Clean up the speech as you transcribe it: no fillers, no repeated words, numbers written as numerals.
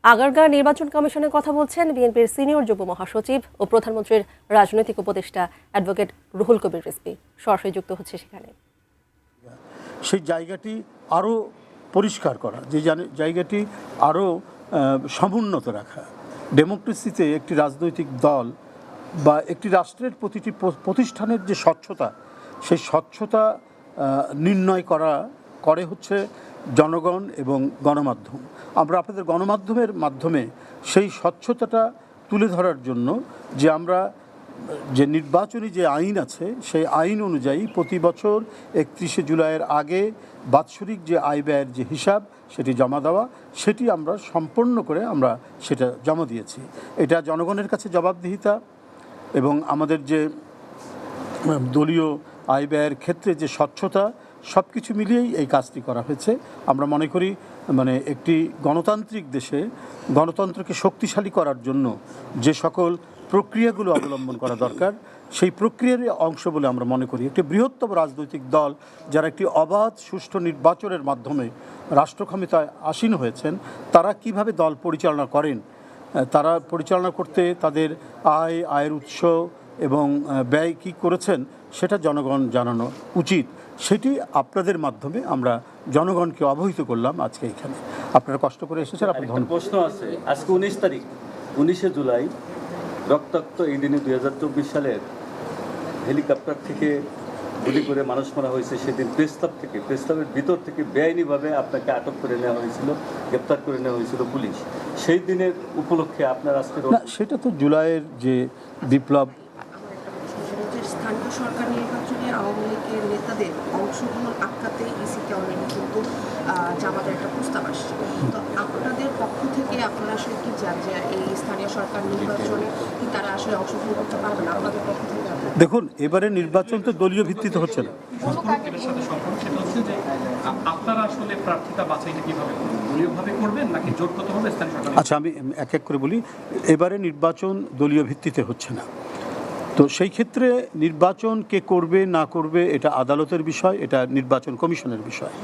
আগারগাঁও নির্বাচন কমিশনের কথা বলছেন বিএনপির সিনিয়র যুগ্ম মহাসচিব ও প্রধানমন্ত্রীর রাজনৈতিক উপদেষ্টা অ্যাডভোকেট রুহুল কবির রিজভী সরাসরি যুক্ত হচ্ছে সেখানে। সেই জায়গাটি আরও পরিষ্কার করা, যে জায়গাটি আরও সমুন্নত রাখা। ডেমোক্রেসিতে একটি রাজনৈতিক দল বা একটি রাষ্ট্রের প্রতিটি প্রতিষ্ঠানের যে স্বচ্ছতা, সেই স্বচ্ছতা নির্ণয় করে হচ্ছে জনগণ এবং গণমাধ্যম। আমরা আপনাদের গণমাধ্যমের মাধ্যমে সেই স্বচ্ছতাটা তুলে ধরার জন্য যে আমরা যে নির্বাচনী যে আইন আছে সেই আইন অনুযায়ী প্রতি বছর 31শে জুলাইয়ের আগে বাৎসরিক যে আয় ব্যয়ের যে হিসাব সেটি জমা দেওয়া, সেটি আমরা সম্পন্ন করে আমরা সেটা জমা দিয়েছি। এটা জনগণের কাছে জবাবদিহিতা এবং আমাদের যে দলীয় আয় ব্যয়ের ক্ষেত্রে যে স্বচ্ছতা, সব কিছু মিলিয়েই এই কাজটি করা হয়েছে। আমরা মনে করি একটি গণতান্ত্রিক দেশে গণতন্ত্রকে শক্তিশালী করার জন্য যে সকল প্রক্রিয়াগুলো অবলম্বন করা দরকার, সেই প্রক্রিয়ার অংশ বলে আমরা মনে করি একটি বৃহত্তম রাজনৈতিক দল যারা একটি অবাধ সুষ্ঠু নির্বাচনের মাধ্যমে রাষ্ট্র ক্ষমতায় আসীন হয়েছেন, তারা কিভাবে দল পরিচালনা করেন, তারা পরিচালনা করতে তাদের আয়ের উৎস এবং ব্যয় কী করেছেন সেটা জনগণ জানানো উচিত। সেটি আপনাদের মাধ্যমে আমরা জনগণকে অবহিত করলাম আজকে এখানে। আপনারা কষ্ট করে এসেছেন, আপনার ধন্যবাদ। প্রশ্ন আছে, আজকে 19 তারিখ, 19শে জুলাই রক্তাক্ত এই দিনে 2024 সালের হেলিকপ্টার থেকে গুলি করে মানুষ মারা হয়েছে। সেদিন প্রেসক্লাবের ভিতর থেকে বেআইনিভাবে আপনাকে আটক করে নেওয়া হয়েছিল, গ্রেপ্তার করে নেওয়া হয়েছিল পুলিশ। সেই দিনের উপলক্ষে আপনার আজকে সেটা তো জুলাইয়ের যে বিপ্লব। স্থানীয় সরকার নির্বাচনে আওয়ামী লীগের নেতাদের অংশগ্রহণ আটকাতে ইসিকে অলরেডি কিন্তু জামাতের একটা প্রস্তাব আসছে। তো আপনাদের পক্ষ থেকে আপনারা আসলে কি চান যে এই স্থানীয় সরকার নির্বাচনে কি তারা আসলে অংশগ্রহণ করতে পারবেন? আপনাদের পক্ষ থেকে দেখুন, এবারে নির্বাচন তো দলীয় ভিত্তিতে হচ্ছে না। আপনারা আসলে প্রার্থীতা বাছাইটা কিভাবে করবেন? দলীয়ভাবে করবেন নাকি জোটগতভাবে স্থানীয় সরকার? আচ্ছা, আমি এক এক করে বলি। এবারে নির্বাচন দলীয় ভিত্তিতে হচ্ছে না। তো সেই ক্ষেত্রে নির্বাচন কে করবে না করবে এটা আদালতের বিষয়, এটা নির্বাচন কমিশনের বিষয়।